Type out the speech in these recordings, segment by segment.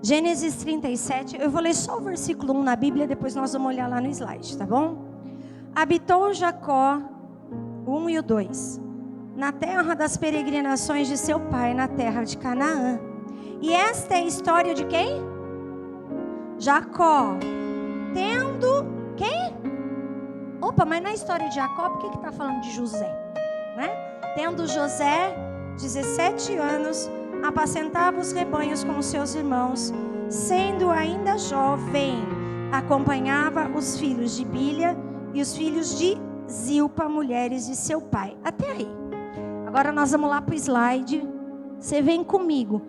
Gênesis 37, eu vou ler só o versículo 1 na Bíblia, depois nós vamos olhar lá no slide, tá bom? Habitou Jacó, 1 e o 2, na terra das peregrinações de seu pai, na terra de Canaã. E esta é a história de quem? Jacó. Tendo quem? Opa, mas na história de Jacó, por que está falando de José? Né? Tendo José 17 anos, apacentava os rebanhos com os seus irmãos, sendo ainda jovem, acompanhava os filhos de Bilha e os filhos de Zilpa, mulheres de seu pai. Até aí. Agora nós vamos lá para o slide. Você vem comigo.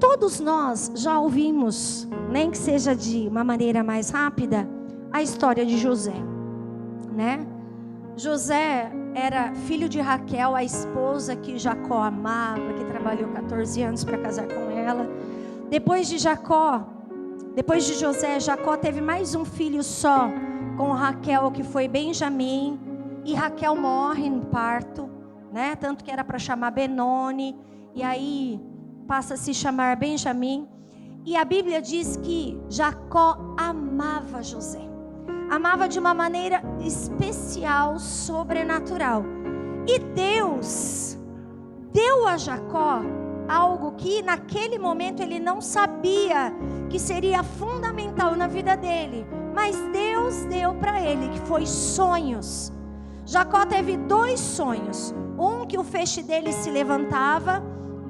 Todos nós já ouvimos, nem que seja de uma maneira mais rápida, a história de José, né? José era filho de Raquel, a esposa que Jacó amava, que trabalhou 14 anos para casar com ela. Depois de José, Jacó teve mais um filho só com Raquel, que foi Benjamim, e Raquel morre no parto, né? Tanto que era para chamar Benoni, e aí passa a se chamar Benjamim. E a Bíblia diz que Jacó amava José. Amava de uma maneira especial, sobrenatural. E Deus deu a Jacó algo que naquele momento ele não sabia que seria fundamental na vida dele. Mas Deus deu para ele, que foi sonhos. Jacó teve 2 sonhos. Um que o feixe dele se levantava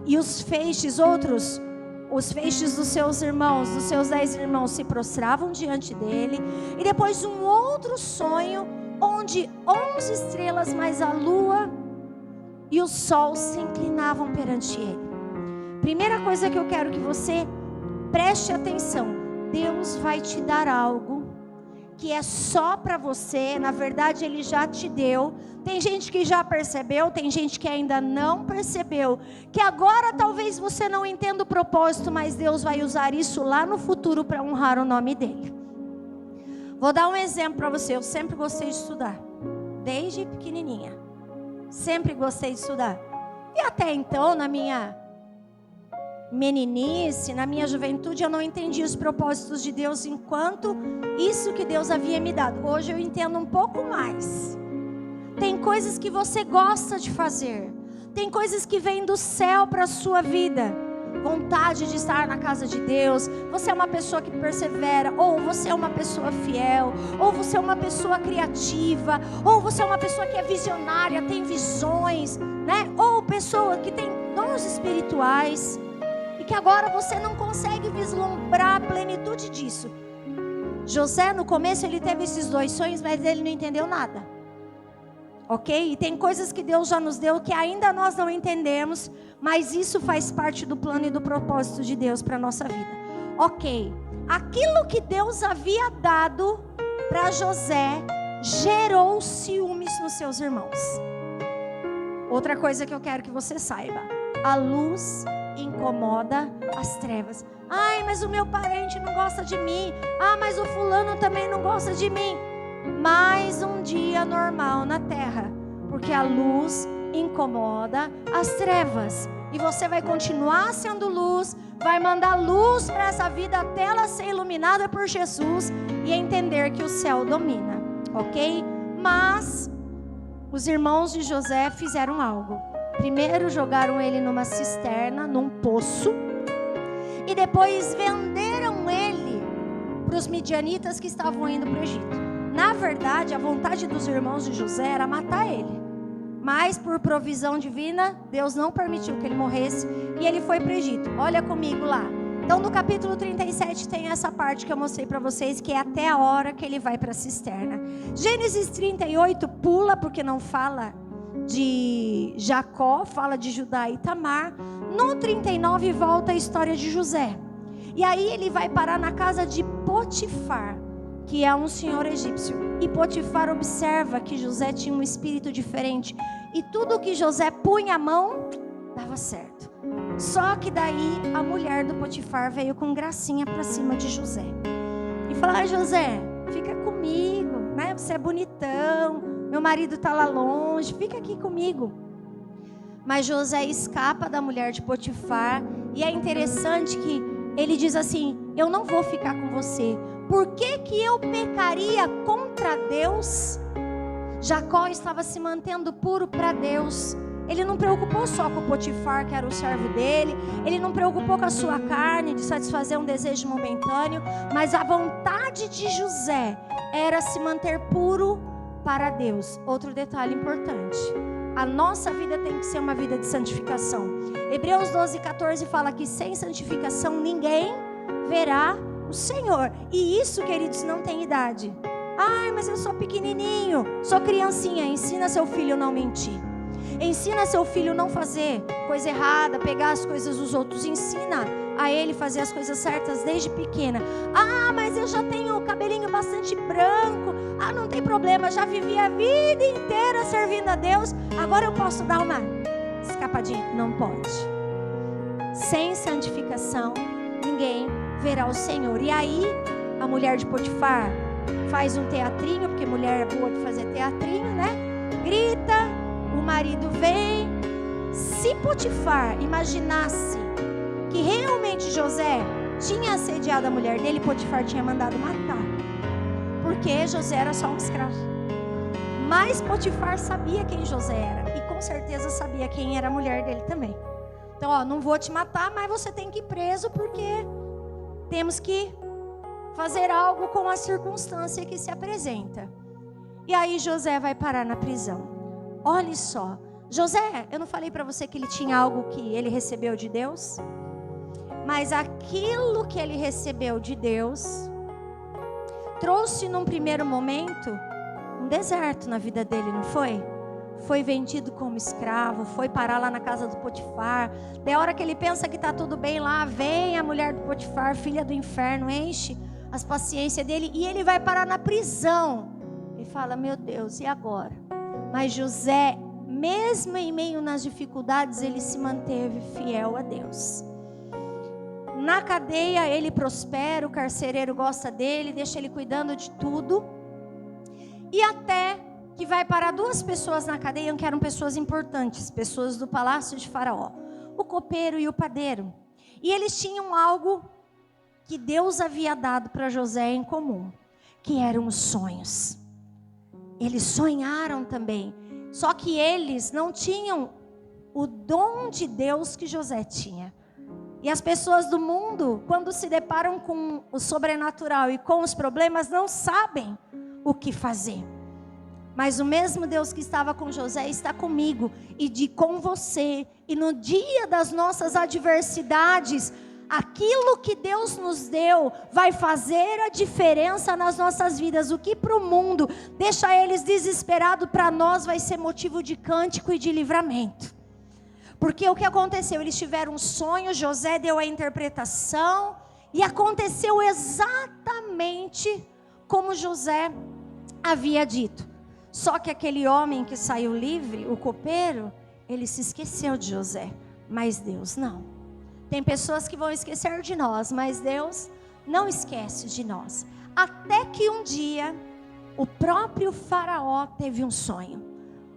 e os feixes dos seus irmãos, dos seus 10 irmãos se prostravam diante dele. E depois um outro sonho, onde 11 estrelas mais a lua e o sol se inclinavam perante ele. Primeira coisa que eu quero que você preste atenção. Deus vai te dar algo que é só para você. Na verdade ele já te deu. Tem gente que já percebeu, tem gente que ainda não percebeu, que agora talvez você não entenda o propósito, mas Deus vai usar isso lá no futuro para honrar o nome dele. Vou dar um exemplo para você. Eu sempre gostei de estudar, desde pequenininha, sempre gostei de estudar. E até então, na minha meninice, na minha juventude, eu não entendia os propósitos de Deus enquanto isso que Deus havia me dado. Hoje eu entendo um pouco mais. Tem coisas que você gosta de fazer. Tem coisas que vêm do céu para a sua vida. Vontade de estar na casa de Deus. Você é uma pessoa que persevera. Ou você é uma pessoa fiel. Ou você é uma pessoa criativa. Ou você é uma pessoa que é visionária, tem visões, né? Ou pessoa que tem dons espirituais. E que agora você não consegue vislumbrar a plenitude disso. José, no começo, ele teve esses 2 sonhos, mas ele não entendeu nada. Ok? E tem coisas que Deus já nos deu que ainda nós não entendemos, mas isso faz parte do plano e do propósito de Deus para a nossa vida. Ok, aquilo que Deus havia dado para José gerou ciúmes nos seus irmãos. Outra coisa que eu quero que você saiba: a luz incomoda as trevas. Ai, mas o meu parente não gosta de mim. Ah, mas o fulano também não gosta de mim. Mais um dia normal na terra, porque a luz incomoda as trevas. E você vai continuar sendo luz, vai mandar luz para essa vida até ela ser iluminada por Jesus e entender que o céu domina, ok? Mas os irmãos de José fizeram algo. Primeiro jogaram ele numa cisterna, num poço, e depois venderam ele para os midianitas que estavam indo para o Egito. Na verdade, a vontade dos irmãos de José era matar ele. Mas por provisão divina, Deus não permitiu que ele morresse e ele foi para o Egito. Olha comigo lá. Então no capítulo 37 tem essa parte que eu mostrei para vocês, que é até a hora que ele vai para a cisterna. Gênesis 38 pula, porque não fala de Jacó, fala de Judá e Tamar. No 39 volta a história de José. E aí ele vai parar na casa de Potifar, que é um senhor egípcio. E Potifar observa que José tinha um espírito diferente. E tudo que José punha a mão, dava certo. Só que daí a mulher do Potifar veio com gracinha pra cima de José. E falou: ah, José, fica comigo, né? Você é bonitão, meu marido tá lá longe, fica aqui comigo. Mas José escapa da mulher de Potifar. E é interessante que ele diz assim: eu não vou ficar com você. Por que que eu pecaria contra Deus? Jacó estava se mantendo puro para Deus. Ele não preocupou só com o Potifar, que era o servo dele. Ele não preocupou com a sua carne, de satisfazer um desejo momentâneo. Mas a vontade de José era se manter puro para Deus. Outro detalhe importante: a nossa vida tem que ser uma vida de santificação. Hebreus 12:14 fala que sem santificação ninguém verá o Senhor. E isso, queridos, não tem idade. Ai, mas eu sou pequenininho, sou criancinha. Ensina seu filho a não mentir. Ensina seu filho a não fazer coisa errada, pegar as coisas dos outros. Ensina a ele fazer as coisas certas desde pequena. Ah, mas eu já tenho o cabelinho bastante branco. Ah, não tem problema, já vivi a vida inteira servindo a Deus. Agora eu posso dar uma escapadinha. Não pode. Sem santificação, ninguém verá o Senhor. E aí, a mulher de Potifar faz um teatrinho, porque mulher é boa de fazer teatrinho, né? Grita, o marido vem. Se Potifar imaginasse que realmente José tinha assediado a mulher dele, Potifar tinha mandado matar, porque José era só um escravo. Mas Potifar sabia quem José era, e com certeza sabia quem era a mulher dele também. Então, ó, não vou te matar, mas você tem que ir preso, porque temos que fazer algo com a circunstância que se apresenta. E aí José vai parar na prisão. Olha só, José, eu não falei para você que ele tinha algo que ele recebeu de Deus? Mas aquilo que ele recebeu de Deus trouxe num primeiro momento um deserto na vida dele, não foi? Foi vendido como escravo, foi parar lá na casa do Potifar. Da hora que ele pensa que está tudo bem lá, vem a mulher do Potifar, filha do inferno, enche as paciências dele e ele vai parar na prisão. Ele fala: meu Deus, e agora? Mas José, mesmo em meio nas dificuldades, ele se manteve fiel a Deus. Na cadeia ele prospera, o carcereiro gosta dele, deixa ele cuidando de tudo. E até que vai parar duas pessoas na cadeia, que eram pessoas importantes, pessoas do palácio de Faraó: o copeiro e o padeiro. E eles tinham algo que Deus havia dado para José em comum, que eram os sonhos. Eles sonharam também, só que eles não tinham o dom de Deus que José tinha. E as pessoas do mundo, quando se deparam com o sobrenatural e com os problemas, não sabem o que fazer. Mas o mesmo Deus que estava com José está comigo e com você. E no dia das nossas adversidades, aquilo que Deus nos deu vai fazer a diferença nas nossas vidas. O que para o mundo deixa eles desesperados, para nós vai ser motivo de cântico e de livramento. Porque o que aconteceu? Eles tiveram um sonho, José deu a interpretação e aconteceu exatamente como José havia dito. Só que aquele homem que saiu livre, o copeiro, ele se esqueceu de José, mas Deus não. Tem pessoas que vão esquecer de nós, mas Deus não esquece de nós. Até que um dia, o próprio Faraó teve um sonho.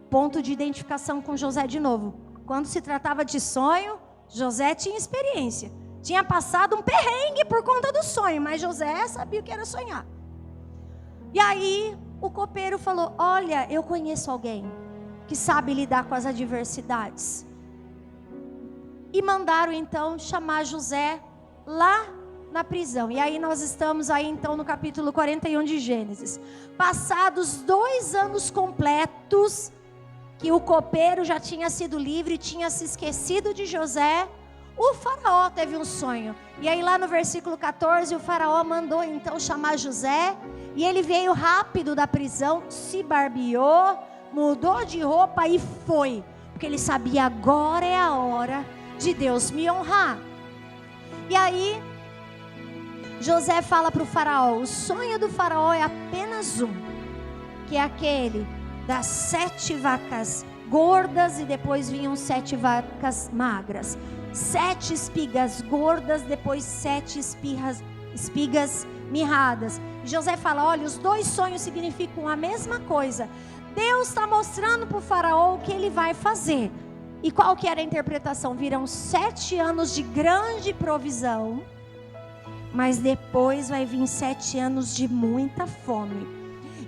Ponto de identificação com José de novo. Quando se tratava de sonho, José tinha experiência. Tinha passado um perrengue por conta do sonho, mas José sabia o que era sonhar. E aí, o copeiro falou: olha, eu conheço alguém que sabe lidar com as adversidades. E mandaram então chamar José lá na prisão. E aí nós estamos aí então no capítulo 41 de Gênesis. Passados 2 anos completos, que o copeiro já tinha sido livre, tinha se esquecido de José, o Faraó teve um sonho. E aí lá no versículo 14, o Faraó mandou então chamar José. E ele veio rápido da prisão, se barbeou, mudou de roupa e foi. Porque ele sabia: agora é a hora de Deus me honrar. E aí, José fala para o Faraó: o sonho do Faraó é apenas um, que é aquele das 7 vacas gordas e depois vinham 7 vacas magras. 7 espigas gordas, depois 7 espigas mirradas. E José fala: olha, os 2 sonhos significam a mesma coisa. Deus está mostrando para o Faraó o que ele vai fazer. E qual que era a interpretação? Virão 7 anos de grande provisão mas depois vai vir 7 anos de muita fome.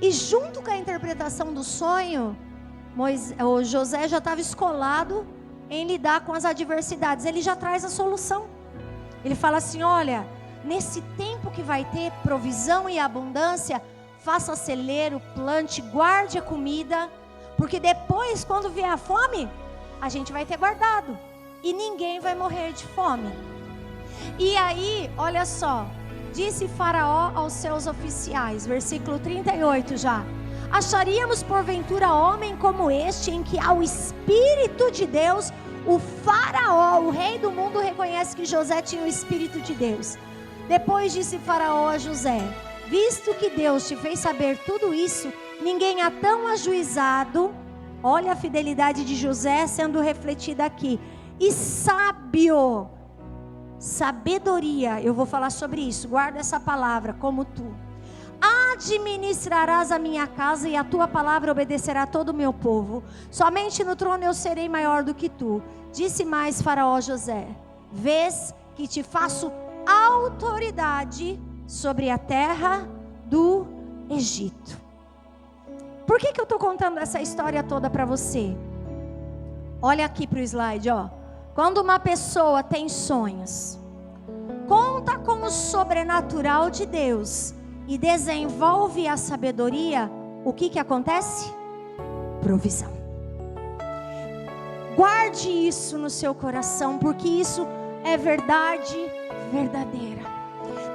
E junto com a interpretação do sonho, o José já estava escolado em lidar com as adversidades. Ele já traz a solução. Ele fala assim: olha, nesse tempo que vai ter provisão e abundância, faça celeiro, plante, guarde a comida, porque depois, quando vier a fome, a gente vai ter guardado e ninguém vai morrer de fome. E aí, olha só, disse Faraó aos seus oficiais, versículo 38 já: acharíamos porventura homem como este, em que há o Espírito de Deus? O Faraó, o rei do mundo, reconhece que José tinha o Espírito de Deus. Depois disse Faraó a José: visto que Deus te fez saber tudo isso, ninguém há tão ajuizado. Olha a fidelidade de José sendo refletida aqui. E sábio, sabedoria, eu vou falar sobre isso, guarda essa palavra, como tu. Administrarás a minha casa e a tua palavra obedecerá a todo o meu povo. Somente no trono eu serei maior do que tu. Disse mais Faraó a José: vês que te faço autoridade sobre a terra do Egito. Por que eu estou contando essa história toda para você? Olha aqui para o slide, ó. Quando uma pessoa tem sonhos, conta com o sobrenatural de Deus e desenvolve a sabedoria, o que acontece? Provisão. Guarde isso no seu coração, porque isso é verdade verdadeira.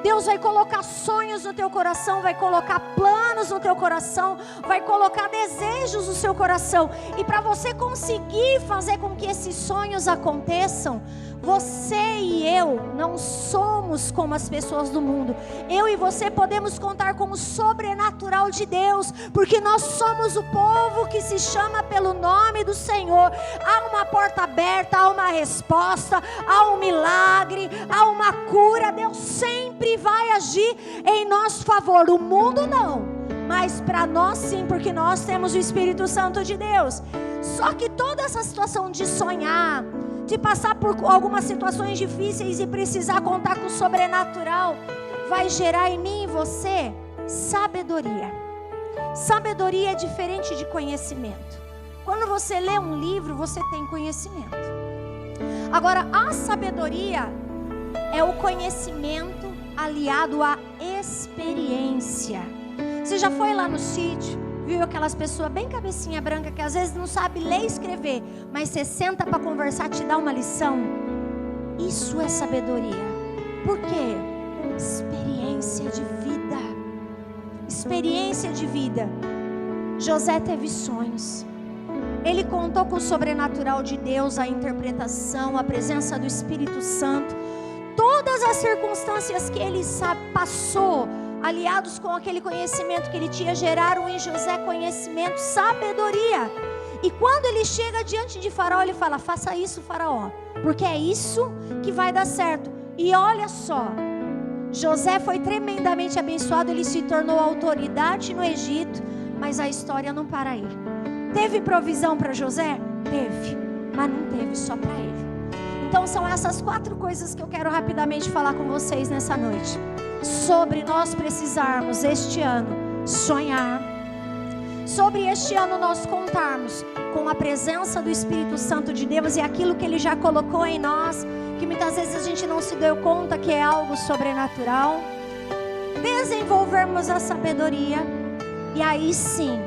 Deus vai colocar sonhos no teu coração, vai colocar planos no teu coração, vai colocar desejos no seu coração. E para você conseguir fazer com que esses sonhos aconteçam, você e eu não somos como as pessoas do mundo. Eu e você podemos contar com o sobrenatural de Deus, porque nós somos o povo que se chama pelo nome do Senhor. Há uma porta aberta, há uma resposta, há um milagre, há uma cura. Deus sempre vai agir em nosso favor. O mundo não, mas para nós sim, porque nós temos o Espírito Santo de Deus. Só que toda essa situação de sonhar, de passar por algumas situações difíceis e precisar contar com o sobrenatural, vai gerar em mim e você sabedoria. Sabedoria é diferente de conhecimento. Quando você lê um livro, você tem conhecimento. Agora, a sabedoria é o conhecimento aliado à experiência. Você já foi lá no sítio, viu aquelas pessoas bem cabecinha branca que às vezes não sabe ler e escrever, mas você senta para conversar, te dá uma lição? Isso é sabedoria. Por quê? Experiência de vida. Experiência de vida. José teve sonhos. Ele contou com o sobrenatural de Deus, a interpretação, a presença do Espírito Santo. Todas as circunstâncias que ele passou, aliados com aquele conhecimento que ele tinha, geraram em José conhecimento, sabedoria. E quando ele chega diante de Faraó, ele fala: faça isso, Faraó, porque é isso que vai dar certo. E olha só, José foi tremendamente abençoado, ele se tornou autoridade no Egito, mas a história não para aí. Teve provisão para José? Teve, mas não teve só para ele. Então são essas 4 coisas que eu quero rapidamente falar com vocês nessa noite. Sobre nós precisarmos este ano sonhar, sobre este ano nós contarmos com a presença do Espírito Santo de Deus e aquilo que Ele já colocou em nós, que muitas vezes a gente não se deu conta que é algo sobrenatural. Desenvolvermos a sabedoria e aí sim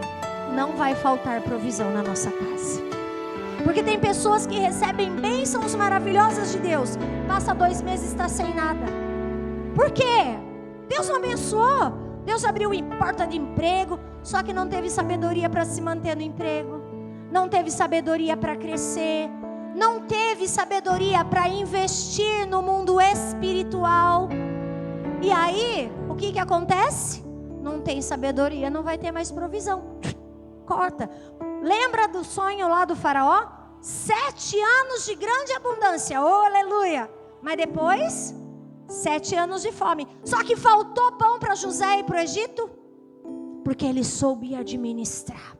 não vai faltar provisão na nossa casa. Porque tem pessoas que recebem bênçãos maravilhosas de Deus, passa 2 meses e está sem nada. Por quê? Deus não abençoou, Deus abriu porta de emprego, só que não teve sabedoria para se manter no emprego, não teve sabedoria para crescer, não teve sabedoria para investir no mundo espiritual. E aí, o que acontece? Não tem sabedoria, não vai ter mais provisão. Corta. Lembra do sonho lá do Faraó? 7 anos de grande abundância, oh aleluia. Mas depois 7 anos de fome. Só que faltou pão para José ir para o Egito, porque ele soube administrar.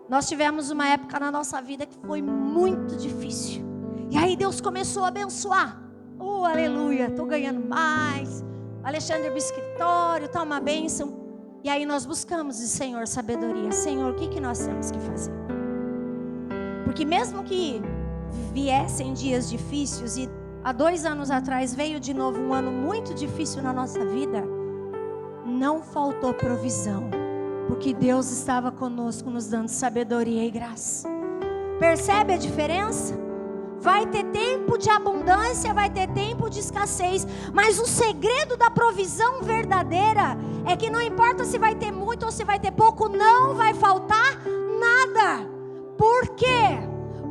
Nós tivemos uma época na nossa vida que foi muito difícil, e aí Deus começou a abençoar. Oh aleluia, estou ganhando mais. O Alexandre abriu escritório, está uma bênção. E aí nós buscamos de Senhor sabedoria. Senhor, o que nós temos que fazer? Porque mesmo que viessem dias difíceis, e há 2 anos atrás veio de novo um ano muito difícil na nossa vida, não faltou provisão, porque Deus estava conosco, nos dando sabedoria e graça. Percebe a diferença? Vai ter tempo de abundância, vai ter tempo de escassez, mas o segredo da provisão verdadeira é que não importa se vai ter muito ou se vai ter pouco, não vai faltar nada. Por quê?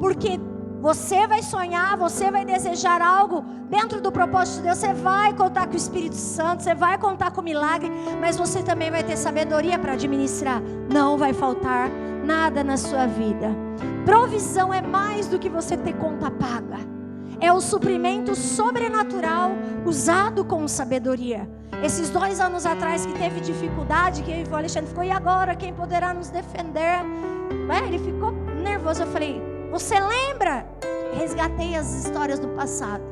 Porque você vai sonhar, você vai desejar algo dentro do propósito de Deus, você vai contar com o Espírito Santo, você vai contar com o milagre, mas você também vai ter sabedoria para administrar. Não vai faltar nada na sua vida. Provisão é mais do que você ter conta paga. É o suprimento sobrenatural usado com sabedoria. Esses 2 anos atrás que teve dificuldade, que o Alexandre ficou, e agora quem poderá nos defender? Ele ficou nervoso. Eu falei, você lembra? Resgatei as histórias do passado.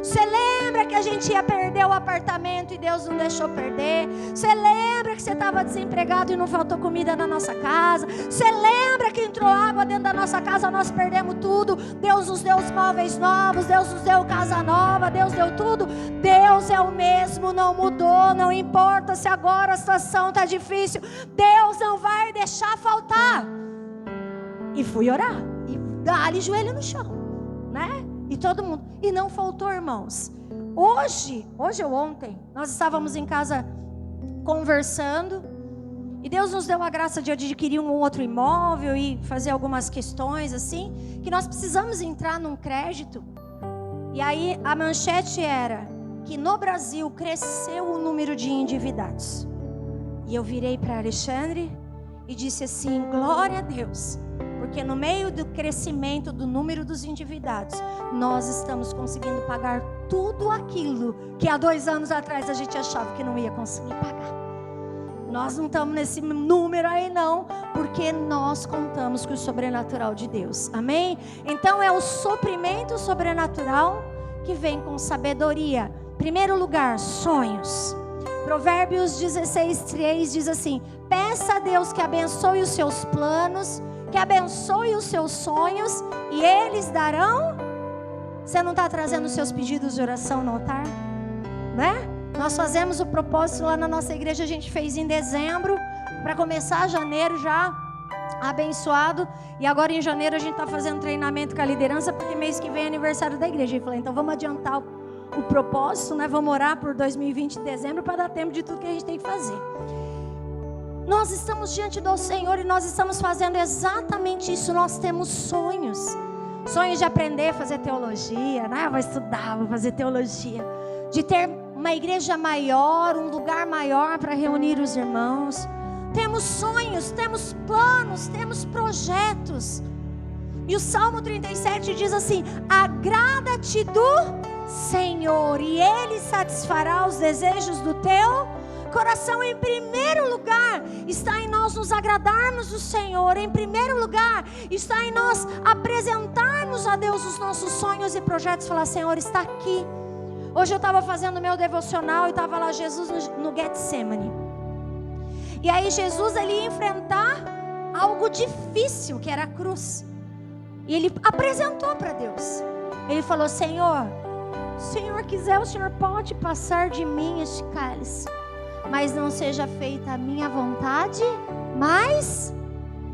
Você lembra que a gente ia perder o apartamento e Deus não deixou perder? Você lembra que você estava desempregado e não faltou comida na nossa casa? Você lembra que entrou água dentro da nossa casa, nós perdemos tudo? Deus nos deu os móveis novos, Deus nos deu casa nova, Deus deu tudo. Deus é o mesmo, não mudou, não importa se agora a situação está difícil, Deus não vai deixar faltar. E fui orar, e dá-lhe joelho no chão, né? E todo mundo, e não faltou, irmãos. Hoje ou ontem, nós estávamos em casa conversando, e Deus nos deu a graça de adquirir um outro imóvel e fazer algumas questões assim, que nós precisamos entrar num crédito. E aí a manchete era que no Brasil cresceu o número de endividados. E eu virei para Alexandre e disse assim, glória a Deus, porque no meio do crescimento do número dos endividados, nós estamos conseguindo pagar tudo aquilo que há 2 anos atrás a gente achava que não ia conseguir pagar. Nós não estamos nesse número aí não, porque nós contamos com o sobrenatural de Deus, amém? Então é o suprimento sobrenatural que vem com sabedoria. Primeiro lugar, sonhos. Provérbios 16:3 diz assim, peça a Deus que abençoe os seus planos, que abençoe os seus sonhos e eles darão. Você não está trazendo os seus pedidos de oração no altar? Né? Nós fazemos o propósito lá na nossa igreja, a gente fez em dezembro, para começar janeiro já abençoado. E agora em janeiro a gente está fazendo treinamento com a liderança, porque mês que vem é aniversário da igreja. E falei, então vamos adiantar o propósito, né? Vamos orar por 2020 em dezembro, para dar tempo de tudo que a gente tem que fazer. Nós estamos diante do Senhor e nós estamos fazendo exatamente isso. Nós temos sonhos de aprender a fazer teologia, né? Vou estudar, vou fazer teologia, de ter uma igreja maior, um lugar maior para reunir os irmãos. Temos sonhos, temos planos, temos projetos. E o Salmo 37 diz assim, agrada-te do Senhor e Ele satisfará os desejos do teu coração. Em primeiro lugar está em nós nos agradarmos do Senhor. Em primeiro lugar está em nós apresentarmos a Deus os nossos sonhos e projetos. Falar, Senhor, está aqui. Hoje eu estava fazendo meu devocional e estava lá Jesus no Getsemane. E aí Jesus, ele ia enfrentar algo difícil, que era a cruz. E ele apresentou para Deus. Ele falou, Senhor, se o Senhor quiser, o Senhor pode passar de mim este cálice, mas não seja feita a minha vontade, mas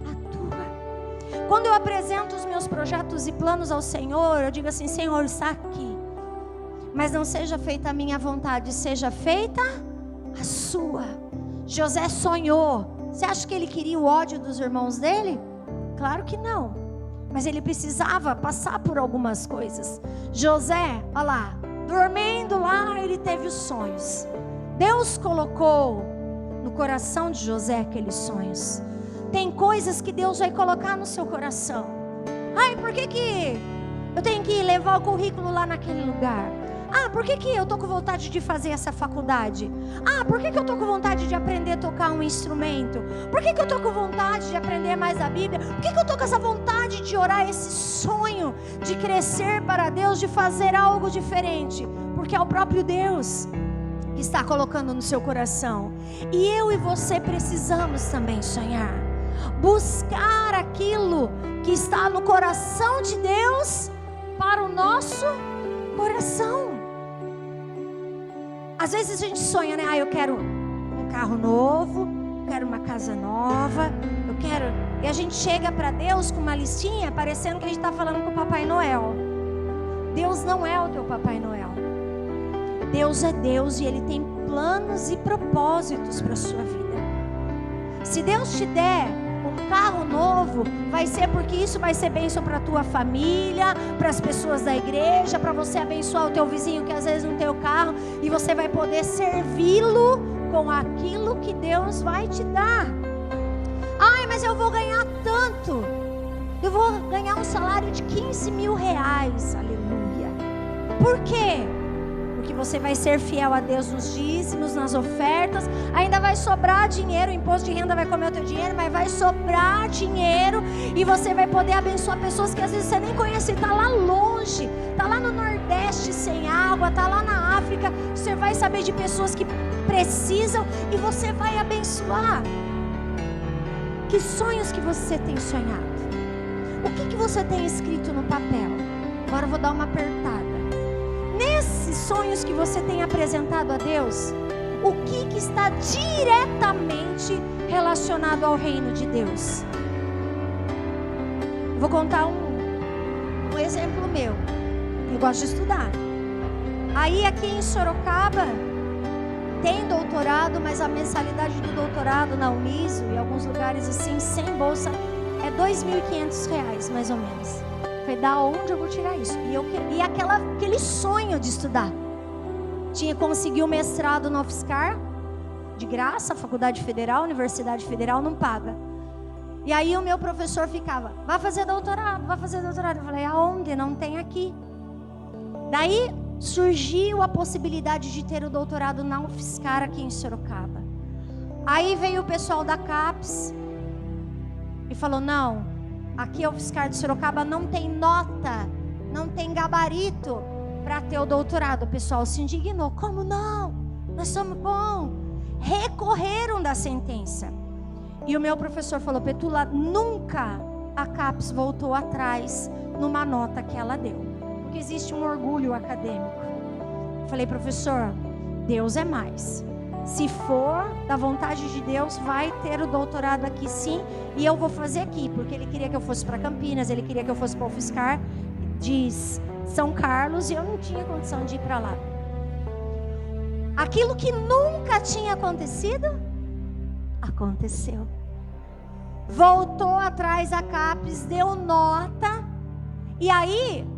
a tua. Quando eu apresento os meus projetos e planos ao Senhor, eu digo assim, Senhor, está aqui, mas não seja feita a minha vontade, seja feita a sua. José sonhou. Você acha que ele queria o ódio dos irmãos dele? Claro que não. Mas ele precisava passar por algumas coisas. José, olha lá, dormindo lá, ele teve os sonhos. Deus colocou no coração de José aqueles sonhos. Tem coisas que Deus vai colocar no seu coração. Ai, por que eu tenho que levar o currículo lá naquele lugar? Ah, por que eu tô com vontade de fazer essa faculdade? Ah, por que eu tô com vontade de aprender a tocar um instrumento? Por que eu tô com vontade de aprender mais a Bíblia? Por que eu tô com essa vontade de orar, esse sonho de crescer para Deus, de fazer algo diferente? porque é o próprio Deus que está colocando no seu coração. E eu e você precisamos também sonhar, buscar aquilo que está no coração de Deus para o nosso coração. Às vezes a gente sonha, né? Eu quero um carro novo, eu quero uma casa nova, eu quero... E a gente chega para Deus com uma listinha, parecendo que a gente está falando com o Papai Noel. Deus não é o teu Papai Noel. Deus é Deus e Ele tem planos e propósitos para a sua vida. Se Deus te der um carro novo, vai ser porque isso vai ser bênção para a tua família, para as pessoas da igreja, para você abençoar o teu vizinho que às vezes não tem o carro, e você vai poder servi-lo com aquilo que Deus vai te dar. Ai, mas eu vou ganhar tanto. Eu vou ganhar um salário de 15 mil reais. Aleluia. Por quê? Porque você vai ser fiel a Deus nos dízimos, nas ofertas. Ainda vai sobrar dinheiro. O imposto de renda vai comer o teu dinheiro, mas vai sobrar dinheiro. E você vai poder abençoar pessoas que às vezes você nem conhece. Está lá longe, está lá no Nordeste sem água, está lá na África. Você vai saber de pessoas que precisam e você vai abençoar. Que sonhos que você tem sonhado? O que você tem escrito no papel? Agora eu vou dar uma apertada. Nesses sonhos que você tem apresentado a Deus, o que está diretamente relacionado ao reino de Deus? Vou contar um exemplo meu. Eu gosto de estudar. Aí aqui em Sorocaba tem doutorado, mas a mensalidade do doutorado na Uniso e alguns lugares assim, sem bolsa, é R$2.500 mais ou menos. Falei, da onde eu vou tirar isso? E aquele sonho de estudar. Tinha conseguido o mestrado no UFSCar, de graça, Faculdade Federal, Universidade Federal, não paga. E aí o meu professor ficava, vai fazer doutorado, vai fazer doutorado. Eu falei, aonde? Não tem aqui. Daí surgiu a possibilidade de ter o doutorado na UFSCar aqui em Sorocaba. Aí veio o pessoal da CAPES e falou, não, aqui a UFSCar de Sorocaba não tem nota, não tem gabarito para ter o doutorado. O pessoal se indignou, como não? Nós somos bons. Recorreram da sentença. E o meu professor falou, Petula, nunca a CAPES voltou atrás numa nota que ela deu. Porque existe um orgulho acadêmico. Falei, professor, Deus é mais. Se for da vontade de Deus, vai ter o doutorado aqui sim. E eu vou fazer aqui, porque ele queria que eu fosse para Campinas, ele queria que eu fosse para o UFSCar de São Carlos, e eu não tinha condição de ir para lá. Aquilo que nunca tinha acontecido, aconteceu. Voltou atrás a CAPES, deu nota. E aí,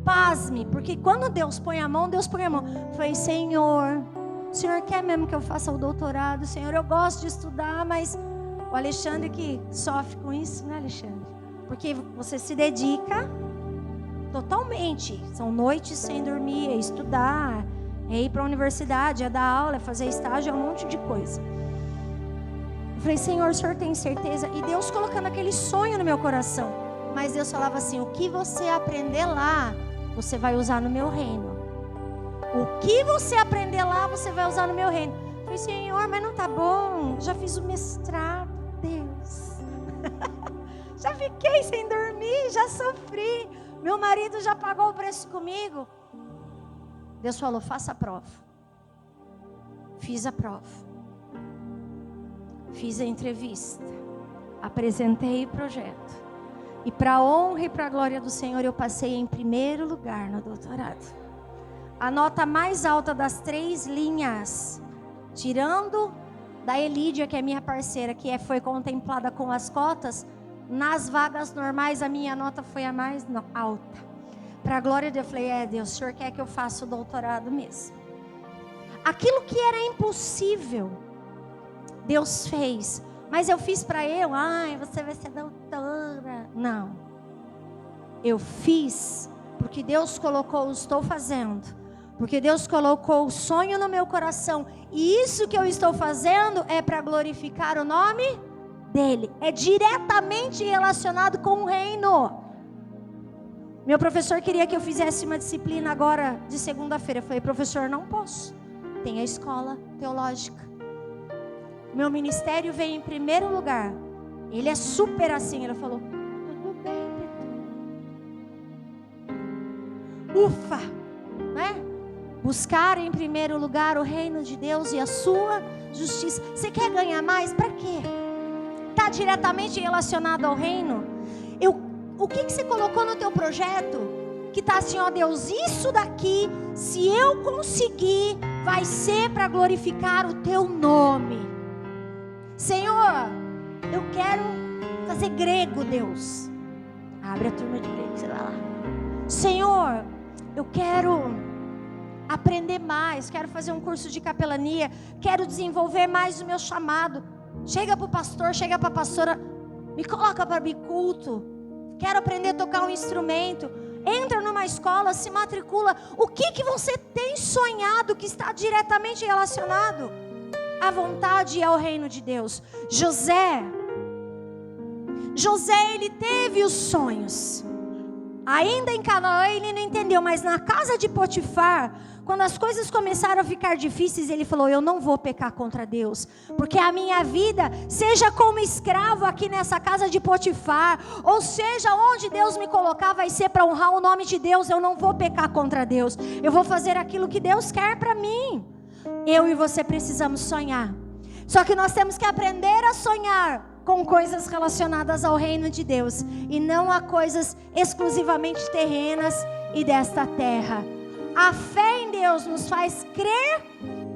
pasme, porque quando Deus põe a mão, Deus põe a mão. Falei, Senhor, o Senhor quer mesmo que eu faça o doutorado? Senhor, eu gosto de estudar, mas o Alexandre que sofre com isso, né, Alexandre? Porque você se dedica totalmente. São noites sem dormir, é estudar, é ir para a universidade, é dar aula, é fazer estágio, é um monte de coisa. Eu falei, Senhor, o Senhor tem certeza? E Deus colocando aquele sonho no meu coração. Mas Deus falava assim, o que você aprender lá, você vai usar no meu reino. O que você aprender lá, você vai usar no meu reino. Eu falei, Senhor, mas não tá bom. Já fiz o mestrado, Deus. Já fiquei sem dormir, já sofri. Meu marido já pagou o preço comigo. Deus falou, faça a prova. Fiz a prova. Fiz a entrevista. Apresentei o projeto. E para a honra e para a glória do Senhor, eu passei em primeiro lugar no doutorado. A nota mais alta das 3 linhas, tirando da Elídia, que é minha parceira, que foi contemplada com as cotas, nas vagas normais a minha nota foi a mais alta. Para a glória de Deus, eu falei, Deus, o Senhor quer que eu faça o doutorado mesmo. Aquilo que era impossível, Deus fez. Mas eu fiz para você vai ser doutora. Não. Eu fiz porque Deus colocou, estou fazendo. Porque Deus colocou o sonho no meu coração. E isso que eu estou fazendo é para glorificar o nome dEle. É diretamente relacionado com o reino. Meu professor queria que eu fizesse uma disciplina agora de segunda-feira. Eu falei, professor, não posso. Tem a escola teológica. Meu ministério vem em primeiro lugar. Ele é super assim. Ele falou, tudo bem, Pitu. Ufa, né? Buscar em primeiro lugar o reino de Deus e a sua justiça. Você quer ganhar mais? Para quê? Está diretamente relacionado ao reino? O que você colocou no teu projeto? Que está assim, ó Deus, isso daqui, se eu conseguir, vai ser para glorificar o teu nome. Senhor, eu quero fazer grego, Deus. Abre a turma de grego, você vai lá. Senhor, eu quero aprender mais, quero fazer um curso de capelania, quero desenvolver mais o meu chamado. Chega para o pastor, chega para a pastora, me coloca para biculto. Quero aprender a tocar um instrumento. Entra numa escola, se matricula. O que você tem sonhado que está diretamente relacionado à vontade e ao reino de Deus? José, ele teve os sonhos. Ainda em Canaã ele não entendeu, mas na casa de Potifar, quando as coisas começaram a ficar difíceis, ele falou, eu não vou pecar contra Deus, porque a minha vida, seja como escravo aqui nessa casa de Potifar, ou seja, onde Deus me colocar, vai ser para honrar o nome de Deus. Eu não vou pecar contra Deus, eu vou fazer aquilo que Deus quer para mim. Eu e você precisamos sonhar, só que nós temos que aprender a sonhar com coisas relacionadas ao reino de Deus, e não a coisas exclusivamente terrenas e desta terra. A fé em Deus nos faz crer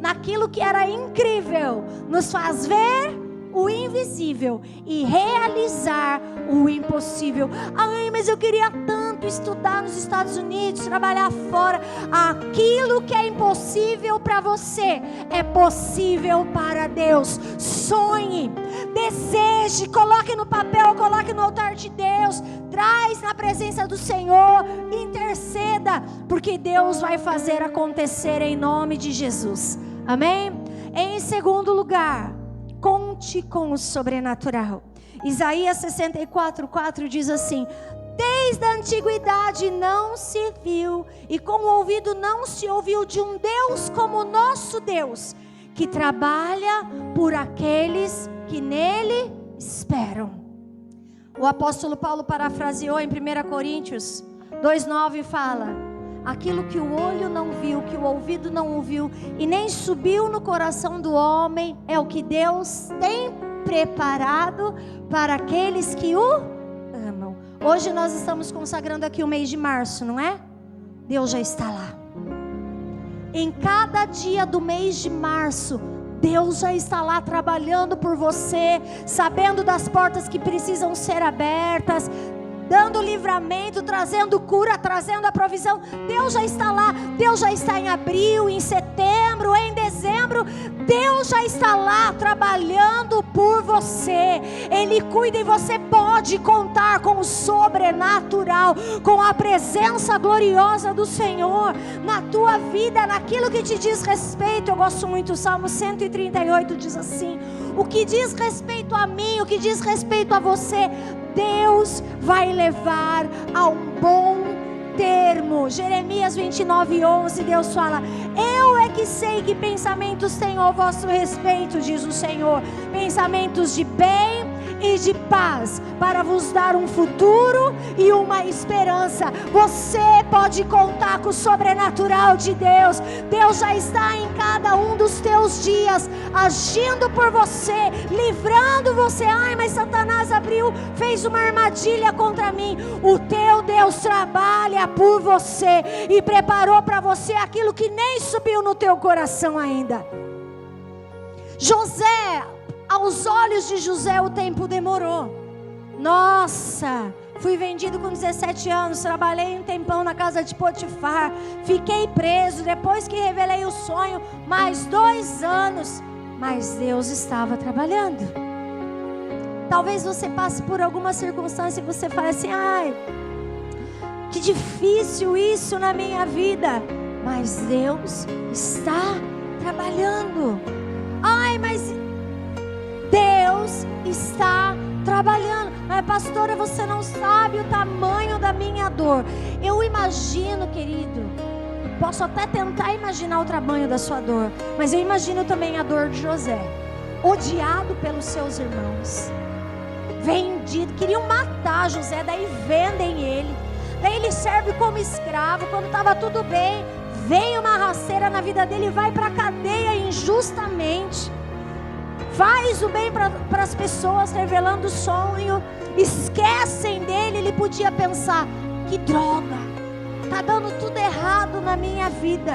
naquilo que era incrível, nos faz ver o invisível e realizar o impossível. Ai, mas eu queria tanto estudar nos Estados Unidos, trabalhar fora. Aquilo que é impossível para você é possível para Deus. Sonhe, deseje, coloque no papel, coloque no altar de Deus, traz na presença do Senhor, interceda, porque Deus vai fazer acontecer em nome de Jesus. Amém? Em segundo lugar, conte com o sobrenatural. Isaías 64:4 diz assim: desde a antiguidade não se viu, e com o ouvido não se ouviu de um Deus como o nosso Deus, que trabalha por aqueles que nele esperam. O apóstolo Paulo parafraseou em 1 Coríntios 2:9 e fala: aquilo que o olho não viu, que o ouvido não ouviu, e nem subiu no coração do homem, é o que Deus tem preparado para aqueles que o amam. Hoje nós estamos consagrando aqui o mês de março, não é? Deus já está lá. Em cada dia do mês de março, Deus já está lá trabalhando por você, sabendo das portas que precisam ser abertas, dando livramento, trazendo cura, trazendo a provisão. Deus já está lá. Deus já está em abril, em setembro, em dezembro. Deus já está lá trabalhando por você. Ele cuida, e você pode contar com o sobrenatural, com a presença gloriosa do Senhor na tua vida, naquilo que te diz respeito. Eu gosto muito, o Salmo 138 diz assim: o que diz respeito a mim, o que diz respeito a você, Deus vai levar a um bom termo. Jeremias 29:11, Deus fala: eu é que sei que pensamentos tenho ao vosso respeito, diz o Senhor, pensamentos de bem e de paz, para vos dar um futuro e uma esperança. Você pode contar com o sobrenatural de Deus. Deus já está em cada um dos teus dias, agindo por você, livrando você. Ai, mas Satanás fez uma armadilha contra mim. O teu Deus trabalha por você e preparou para você aquilo que nem subiu no teu coração ainda. José, aos olhos de José o tempo demorou. Nossa, fui vendido com 17 anos, trabalhei um tempão na casa de Potifar, fiquei preso, depois que revelei o sonho, mais 2 anos, mas Deus estava trabalhando. Talvez você passe por alguma circunstância e você fale assim: ai, que difícil isso na minha vida, mas Deus está trabalhando. Ai, mas Deus está trabalhando. Mas pastora, você não sabe o tamanho da minha dor. Eu imagino, querido, posso até tentar imaginar o tamanho da sua dor, mas eu imagino também a dor de José, odiado pelos seus irmãos, vendido, queriam matar José, daí vendem ele, daí ele serve como escravo. Quando estava tudo bem, vem uma rasteira na vida dele e vai para a cadeia injustamente. Faz o bem para as pessoas, revelando o sonho, esquecem dele. Ele podia pensar: que droga, está dando tudo errado na minha vida.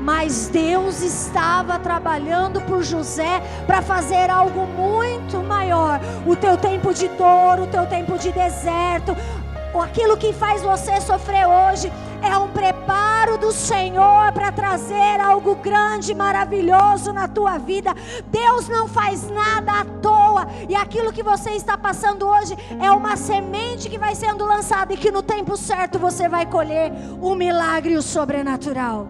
Mas Deus estava trabalhando por José para fazer algo muito maior. O teu tempo de dor, o teu tempo de deserto, aquilo que faz você sofrer hoje, é um preparo do Senhor para trazer algo grande, maravilhoso na tua vida. Deus não faz nada à toa, e aquilo que você está passando hoje é uma semente que vai sendo lançada, e que no tempo certo você vai colher o milagre e o sobrenatural.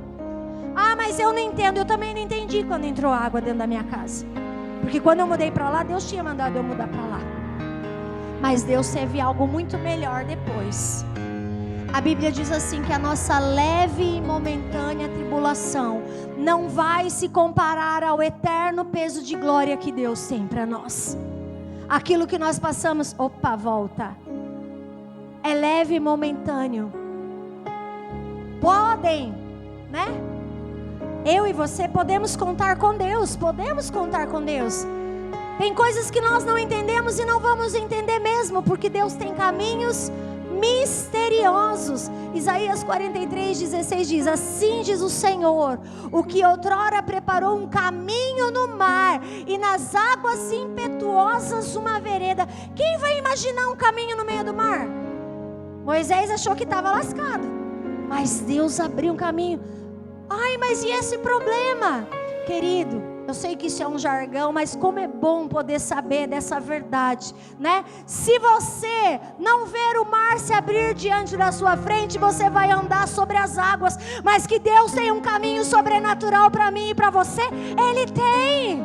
Ah, mas eu não entendo. Eu também não entendi quando entrou água dentro da minha casa, porque quando eu mudei para lá, Deus tinha mandado eu mudar para lá, mas Deus teve algo muito melhor depois. A Bíblia diz assim, que a nossa leve e momentânea tribulação não vai se comparar ao eterno peso de glória que Deus tem para nós. Aquilo que nós passamos, volta, é leve e momentâneo. Podem, né? Eu e você podemos contar com Deus, Tem coisas que nós não entendemos e não vamos entender mesmo, porque Deus tem caminhos misteriosos. Isaías 43:16 diz: assim diz o Senhor, o que outrora preparou um caminho no mar, e nas águas impetuosas uma vereda. Quem vai imaginar um caminho no meio do mar? Moisés achou que estava lascado, mas Deus abriu um caminho. Ai, mas e esse problema? Querido, eu sei que isso é um jargão, mas como é bom poder saber dessa verdade, né? Se você não ver o mar se abrir diante da sua frente, você vai andar sobre as águas. Mas que Deus tem um caminho sobrenatural para mim e para você, Ele tem.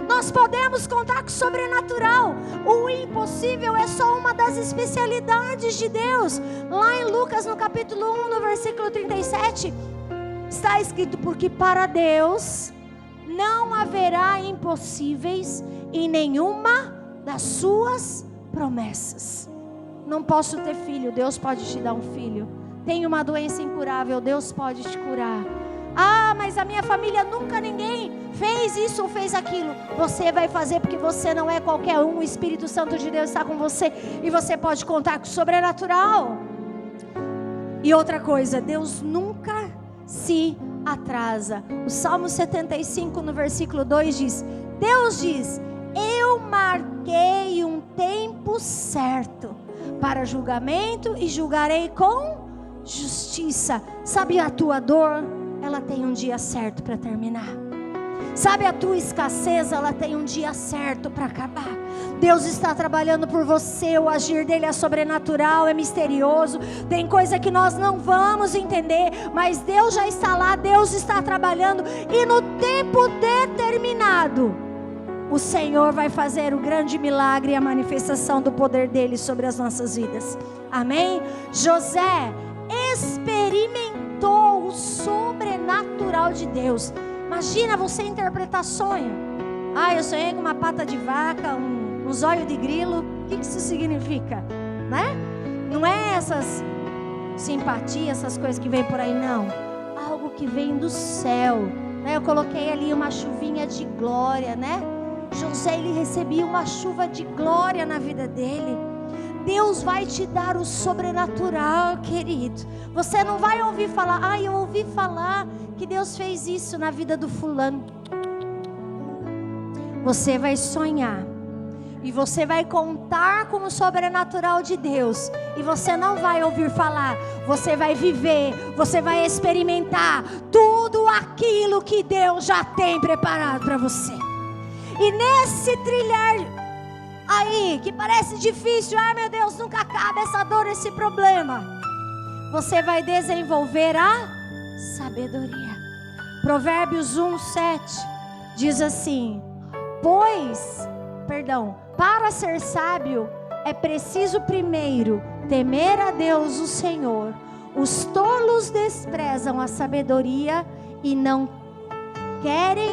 Nós podemos contar com o sobrenatural. O impossível é só uma das especialidades de Deus. Lá em Lucas, no capítulo 1, no versículo 37, está escrito: porque para Deus não haverá impossíveis em nenhuma das suas promessas. Não posso ter filho, Deus pode te dar um filho. Tenho uma doença incurável, Deus pode te curar. Ah, mas a minha família nunca ninguém fez isso ou fez aquilo. Você vai fazer, porque você não é qualquer um. O Espírito Santo de Deus está com você, e você pode contar com o sobrenatural. E outra coisa, Deus nunca se atrasa. O Salmo 75, no versículo 2 diz: Deus diz: eu marquei um tempo certo para julgamento e julgarei com justiça. Sabe a tua dor? Ela tem um dia certo para terminar. Sabe a tua escassez? Ela tem um dia certo para acabar. Deus está trabalhando por você. O agir dele é sobrenatural, é misterioso. Tem coisa que nós não vamos entender, mas Deus já está lá, Deus está trabalhando, e no tempo determinado o Senhor vai fazer o grande milagre e a manifestação do poder dele sobre as nossas vidas. Amém? José experimentou o sobrenatural de Deus. Imagina você interpretar sonho. Ah, eu sonhei com uma pata de vaca, um zóio de grilo. O que isso significa? Né? Não é essas simpatias, essas coisas que vêm por aí, não. Algo que vem do céu, né? Eu coloquei ali uma chuvinha de glória, né? José, ele recebia uma chuva de glória na vida dele. Deus vai te dar o sobrenatural, querido. Você não vai ouvir falar: ah, eu ouvi falar que Deus fez isso na vida do fulano. Você vai sonhar, e você vai contar com o sobrenatural de Deus, e você não vai ouvir falar, você vai viver, você vai experimentar tudo aquilo que Deus já tem preparado para você. E nesse trilhar aí, que parece difícil, ai meu Deus, nunca acaba essa dor, esse problema, você vai desenvolver a sabedoria. Provérbios 1:7 diz assim: pois Para ser sábio, é preciso primeiro temer a Deus, o Senhor. Os tolos desprezam a sabedoria e não querem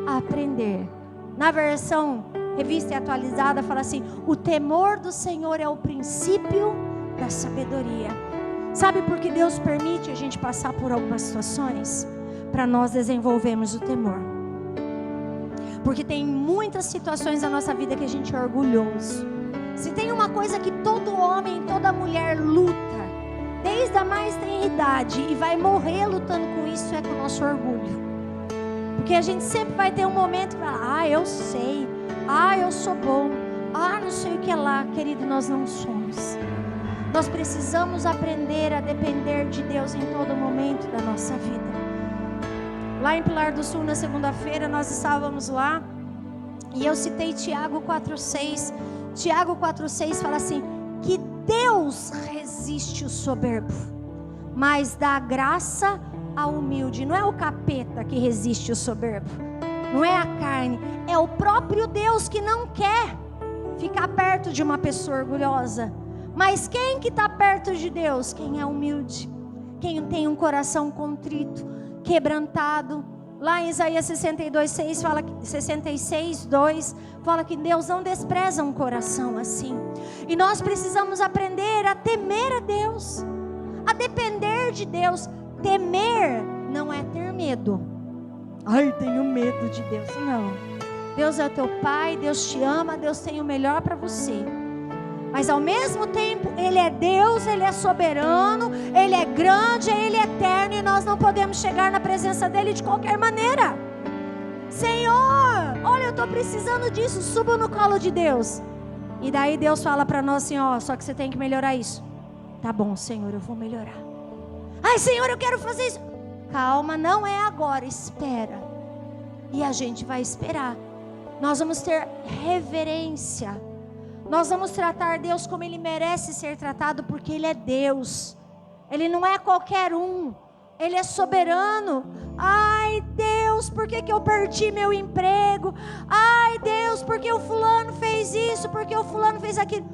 aprender. Na versão Revista e Atualizada fala assim: o temor do Senhor é o princípio da sabedoria. Sabe por que Deus permite a gente passar por algumas situações? Para nós desenvolvermos o temor. Porque tem muitas situações na nossa vida que a gente é orgulhoso. Se tem uma coisa que todo homem, toda mulher luta, desde a mais tenra idade, e vai morrer lutando com isso, é com o nosso orgulho. Porque a gente sempre vai ter um momento que fala: eu sei, eu sou bom, não sei o que é lá. Querido, nós não somos. Nós precisamos aprender a depender de Deus em todo momento da nossa vida. Lá em Pilar do Sul, na segunda-feira, nós estávamos lá, e eu citei Tiago 4,6. Tiago 4,6 fala assim: que Deus resiste o soberbo, mas dá graça ao humilde. Não é o capeta que resiste o soberbo, não é a carne, é o próprio Deus que não quer ficar perto de uma pessoa orgulhosa. Mas quem que está perto de Deus? Quem é humilde, quem tem um coração contrito, quebrantado. Lá em Isaías 62:2 fala que Deus não despreza um coração assim. E nós precisamos aprender a temer a Deus, a depender de Deus. Temer não é ter medo. Tenho medo de Deus. Não. Deus é o teu Pai, Deus te ama, Deus tem o melhor para você. Mas ao mesmo tempo, Ele é Deus, Ele é soberano, Ele é grande, Ele é eterno, e nós não podemos chegar na presença dEle de qualquer maneira. Senhor, olha, eu estou precisando disso, suba no colo de Deus. E daí Deus fala para nós assim: só que você tem que melhorar isso. Tá bom, Senhor, eu vou melhorar. Senhor, eu quero fazer isso. Calma, não é agora, espera. E a gente vai esperar. Nós vamos ter reverência. Nós vamos tratar Deus como Ele merece ser tratado, porque Ele é Deus. Ele não é qualquer um. Ele é soberano. Deus, por que eu perdi meu emprego? Deus, por que o fulano fez isso? Por que o fulano fez aquilo?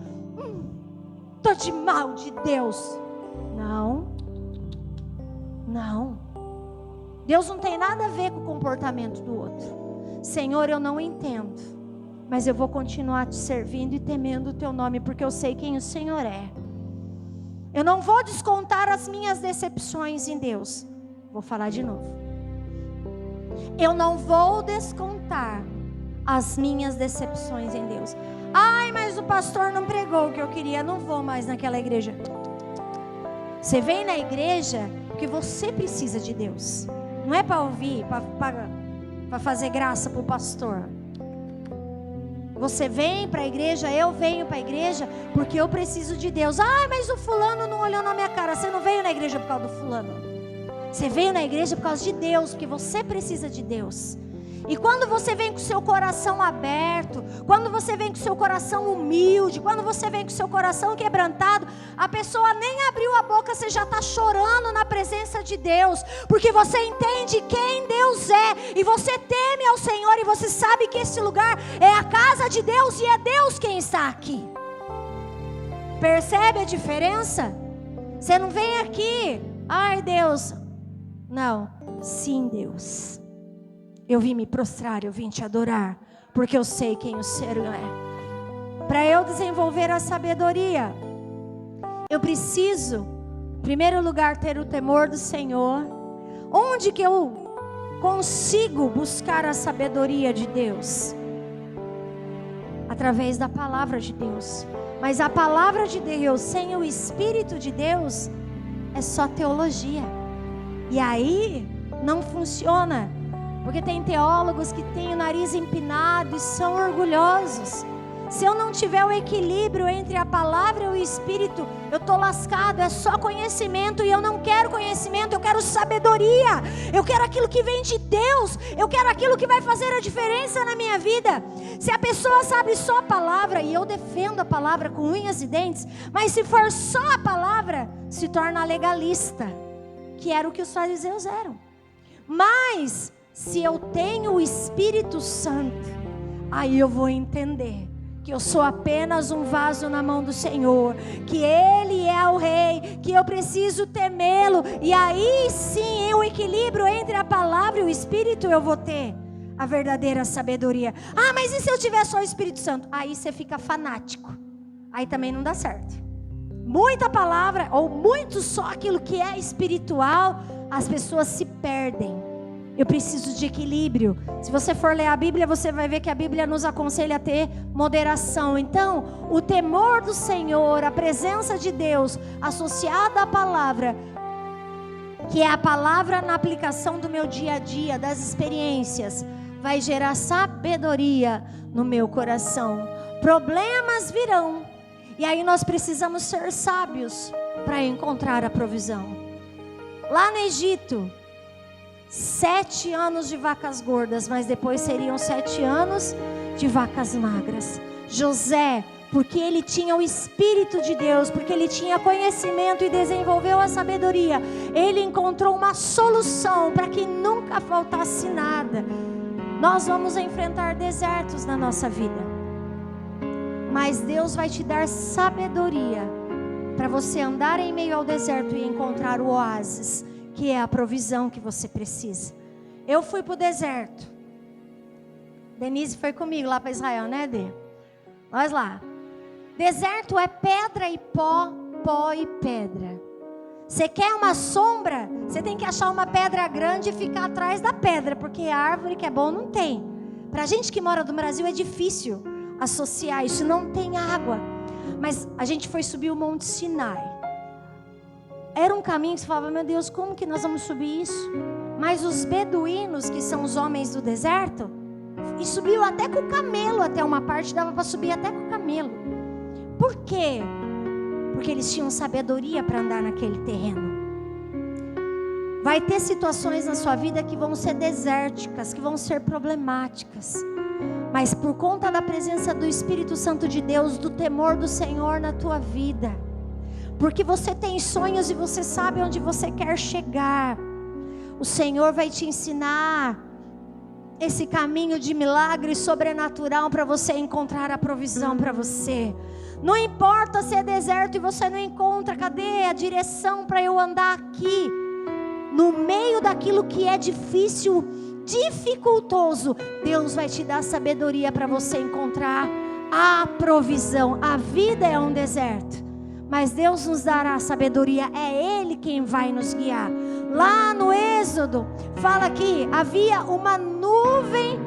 Tô de mal de Deus. Não. Deus não tem nada a ver com o comportamento do outro. Senhor, eu não entendo, mas eu vou continuar te servindo e temendo o teu nome, porque eu sei quem o Senhor é. Eu não vou descontar as minhas decepções em Deus. Vou falar de novo. Eu não vou descontar as minhas decepções em Deus. Mas o pastor não pregou o que eu queria, não vou mais naquela igreja. Você vem na igreja porque você precisa de Deus. Não é para ouvir, para fazer graça para o pastor. Você vem para a igreja, eu venho para a igreja porque eu preciso de Deus. Mas o fulano não olhou na minha cara. Você não veio na igreja por causa do fulano. Você veio na igreja por causa de Deus, porque você precisa de Deus. E quando você vem com o seu coração aberto, quando você vem com o seu coração humilde, quando você vem com o seu coração quebrantado, a pessoa nem abriu a boca, você já está chorando na presença de Deus, porque você entende quem Deus é, e você teme ao Senhor, e você sabe que esse lugar é a casa de Deus, e é Deus quem está aqui. Percebe a diferença? Você não vem aqui, Deus, não, sim, Deus. Eu vim me prostrar, eu vim te adorar, porque eu sei quem o Senhor é. Para eu desenvolver a sabedoria, eu preciso, em primeiro lugar, ter o temor do Senhor. Onde que eu consigo buscar a sabedoria de Deus? Através da palavra de Deus. Mas a palavra de Deus sem o Espírito de Deus é só teologia. E aí não funciona. Porque tem teólogos que têm o nariz empinado e são orgulhosos. Se eu não tiver o equilíbrio entre a palavra e o Espírito, eu estou lascado. É só conhecimento, e eu não quero conhecimento, eu quero sabedoria. Eu quero aquilo que vem de Deus. Eu quero aquilo que vai fazer a diferença na minha vida. Se a pessoa sabe só a palavra, e eu defendo a palavra com unhas e dentes, mas se for só a palavra, se torna legalista, que era o que os fariseus eram. Mas se eu tenho o Espírito Santo, aí eu vou entender que eu sou apenas um vaso na mão do Senhor, que Ele é o Rei, que eu preciso temê-lo, e aí sim, o equilíbrio entre a palavra e o Espírito, eu vou ter a verdadeira sabedoria. Ah, mas e se eu tiver só o Espírito Santo? Aí você fica fanático, aí também não dá certo. Muita palavra, ou muito só aquilo que é espiritual, as pessoas se perdem. Eu preciso de equilíbrio. Se você for ler a Bíblia, você vai ver que a Bíblia nos aconselha a ter moderação. Então, o temor do Senhor, a presença de Deus, associada à palavra, que é a palavra na aplicação do meu dia a dia, das experiências, vai gerar sabedoria no meu coração. Problemas virão, e aí nós precisamos ser sábios para encontrar a provisão. Lá no Egito, 7 anos de vacas gordas, mas depois seriam 7 anos de vacas magras. José, porque ele tinha o Espírito de Deus, porque ele tinha conhecimento e desenvolveu a sabedoria, ele encontrou uma solução para que nunca faltasse nada. Nós vamos enfrentar desertos na nossa vida, mas Deus vai te dar sabedoria para você andar em meio ao deserto e encontrar o oásis, que é a provisão que você precisa. Eu fui para o deserto. Denise foi comigo lá para Israel, né, Dê? Nós lá. Deserto é pedra e pó, pó e pedra. Você quer uma sombra? Você tem que achar uma pedra grande e ficar atrás da pedra, porque a árvore que é bom não tem. Para a gente que mora no Brasil é difícil associar isso, não tem água. Mas a gente foi subir o Monte Sinai. Era um caminho que você falava, meu Deus, como que nós vamos subir isso? Mas os beduínos, que são os homens do deserto, e subiu até com o camelo, até uma parte dava para subir até com o camelo. Por quê? Porque eles tinham sabedoria para andar naquele terreno. Vai ter situações na sua vida que vão ser desérticas, que vão ser problemáticas. Mas por conta da presença do Espírito Santo de Deus, do temor do Senhor na tua vida, porque você tem sonhos e você sabe onde você quer chegar, o Senhor vai te ensinar esse caminho de milagre sobrenatural para você encontrar a provisão para você. Não importa se é deserto e você não encontra, cadê a direção para eu andar aqui? No meio daquilo que é difícil, dificultoso, Deus vai te dar sabedoria para você encontrar a provisão. A vida é um deserto, mas Deus nos dará sabedoria, é Ele quem vai nos guiar. Lá no Êxodo, fala que havia uma nuvem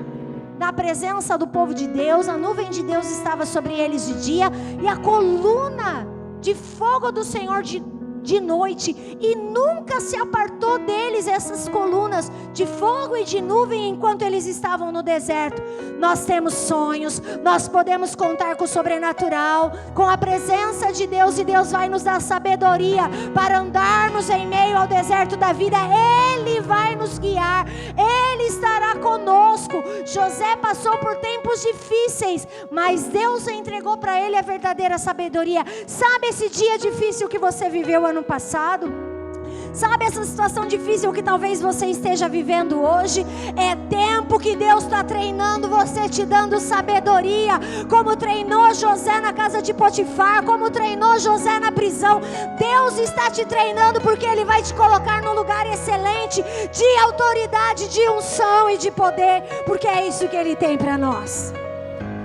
da presença do povo de Deus, a nuvem de Deus estava sobre eles de dia, e a coluna de fogo do Senhor de noite, e nunca se apartou deles essas colunas de fogo e de nuvem enquanto eles estavam no deserto. Nós temos sonhos, nós podemos contar com o sobrenatural, com a presença de Deus, e Deus vai nos dar sabedoria para andarmos em meio ao deserto da vida. Ele vai nos guiar, Ele estará conosco. José passou por tempos difíceis, mas Deus entregou para ele a verdadeira sabedoria. Sabe esse dia difícil que você viveu ano passado? Sabe essa situação difícil que talvez você esteja vivendo hoje? É tempo que Deus está treinando você, te dando sabedoria, como treinou José na casa de Potifar, como treinou José na prisão. Deus está te treinando porque Ele vai te colocar num lugar excelente, de autoridade, de unção e de poder, porque é isso que Ele tem para nós.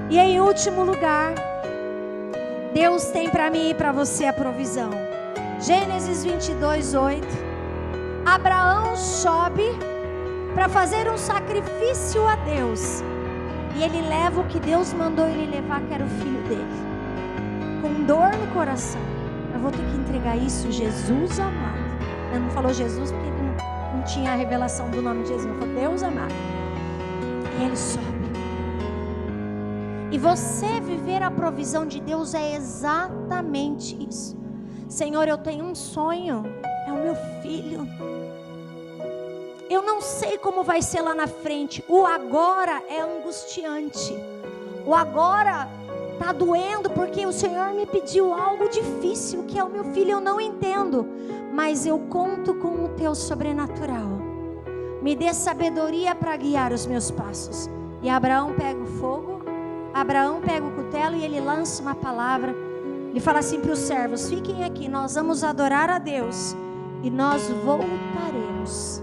E em último lugar, Deus tem para mim e para você a provisão. Gênesis 22:8. Abraão sobe para fazer um sacrifício a Deus, e ele leva o que Deus mandou ele levar, que era o filho dele, com dor no coração. Eu vou ter que entregar isso, Jesus amado. Ele não falou Jesus porque ele não tinha a revelação do nome de Jesus, ele falou Deus amado. E ele sobe. E você viver a provisão de Deus é exatamente isso. Senhor, eu tenho um sonho, é o meu filho. Eu não sei como vai ser lá na frente. O agora é angustiante. O agora está doendo porque o Senhor me pediu algo difícil, que é o meu filho. Eu não entendo, mas eu conto com o teu sobrenatural. Me dê sabedoria para guiar os meus passos. E Abraão pega o fogo Abraão pega o cutelo e ele lança uma palavra. Ele fala assim para os servos: fiquem aqui, nós vamos adorar a Deus e nós voltaremos.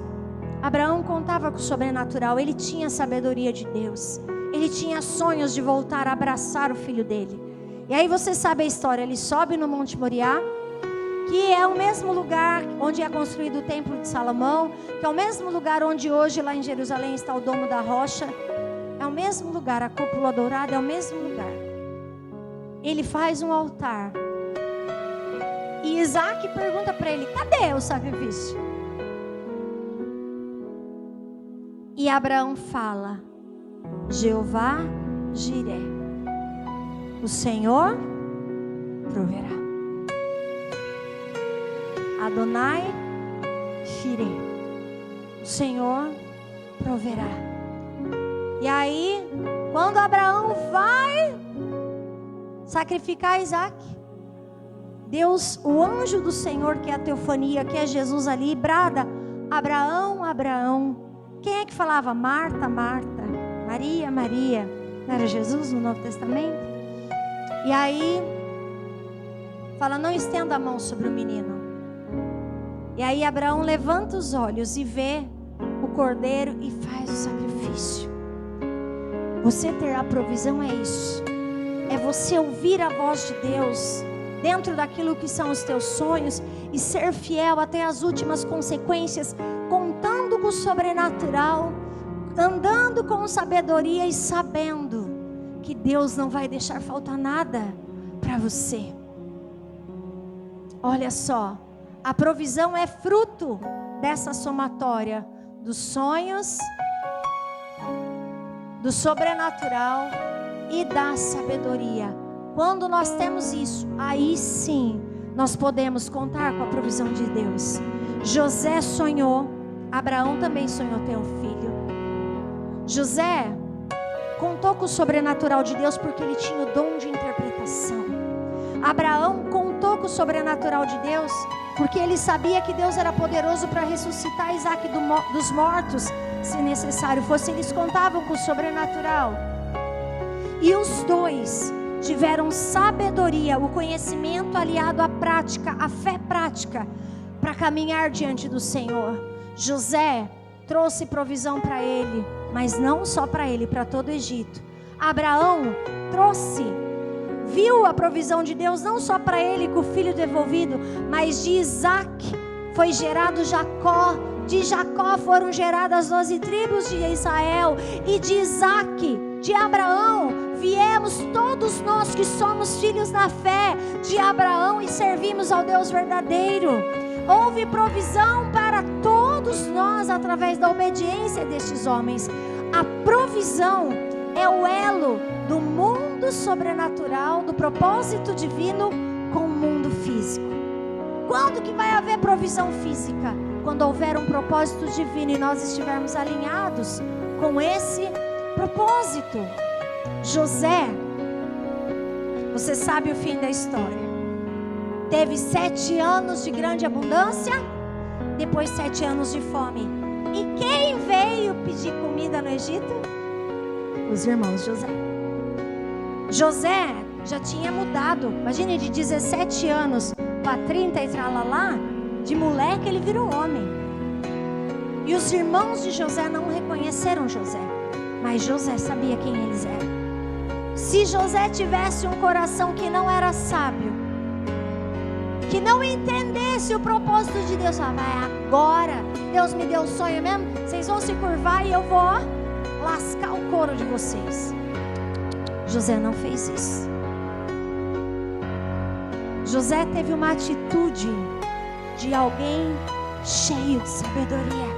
Abraão contava com o sobrenatural, ele tinha a sabedoria de Deus. Ele tinha sonhos de voltar a abraçar o filho dele. E aí você sabe a história, ele sobe no Monte Moriá, que é o mesmo lugar onde é construído o Templo de Salomão, que é o mesmo lugar onde hoje lá em Jerusalém está o Domo da Rocha. É o mesmo lugar, a cúpula dourada é o mesmo lugar. Ele faz um altar. E Isaac pergunta para ele: cadê o sacrifício? E Abraão fala: Jeová Jiré, o Senhor proverá. Adonai Jiré, o Senhor proverá. E aí, quando Abraão vai sacrificar Isaac, Deus, o anjo do Senhor, que é a teofania, que é Jesus ali, brada: Abraão, Abraão. Quem é que falava? Marta, Marta. Maria, Maria. Não era Jesus no Novo Testamento? E aí fala: não estenda a mão sobre o menino. E aí Abraão levanta os olhos e vê o cordeiro e faz o sacrifício. Você ter a provisão é isso. É você ouvir a voz de Deus dentro daquilo que são os teus sonhos e ser fiel até as últimas consequências, contando com o sobrenatural, andando com sabedoria e sabendo que Deus não vai deixar faltar nada para você. Olha só, a provisão é fruto dessa somatória dos sonhos, do sobrenatural e da sabedoria. Quando nós temos isso, aí sim nós podemos contar com a provisão de Deus. José sonhou, Abraão também sonhou ter um filho. José contou com o sobrenatural de Deus porque ele tinha o dom de interpretação. Abraão contou com o sobrenatural de Deus porque ele sabia que Deus era poderoso para ressuscitar Isaac dos mortos, se necessário fosse. Eles contavam com o sobrenatural. E os dois tiveram sabedoria, o conhecimento aliado à prática, à fé prática, para caminhar diante do Senhor. José trouxe provisão para ele, mas não só para ele, para todo o Egito. Abraão viu a provisão de Deus não só para ele com o filho devolvido, mas de Isaac foi gerado Jacó. De Jacó foram geradas 12 tribos de Israel, e de Isaac, de Abraão, viemos todos nós que somos filhos da fé de Abraão e servimos ao Deus verdadeiro. Houve provisão para todos nós através da obediência destes homens. A provisão é o elo do mundo sobrenatural, do propósito divino com o mundo físico. Quando que vai haver provisão física? Quando houver um propósito divino e nós estivermos alinhados com esse propósito. José, você sabe o fim da história. Teve 7 anos de grande abundância, depois 7 anos de fome. E quem veio pedir comida no Egito? Os irmãos José. José já tinha mudado. Imagine, de 17 anos para 30 e tralalá, de moleque ele virou homem. E os irmãos de José não reconheceram José, mas José sabia quem eles eram. Se José tivesse um coração que não era sábio, que não entendesse o propósito de Deus, vai agora, Deus me deu o sonho mesmo, vocês vão se curvar e eu vou lascar o couro de vocês. José não fez isso. José teve uma atitude de alguém cheio de sabedoria,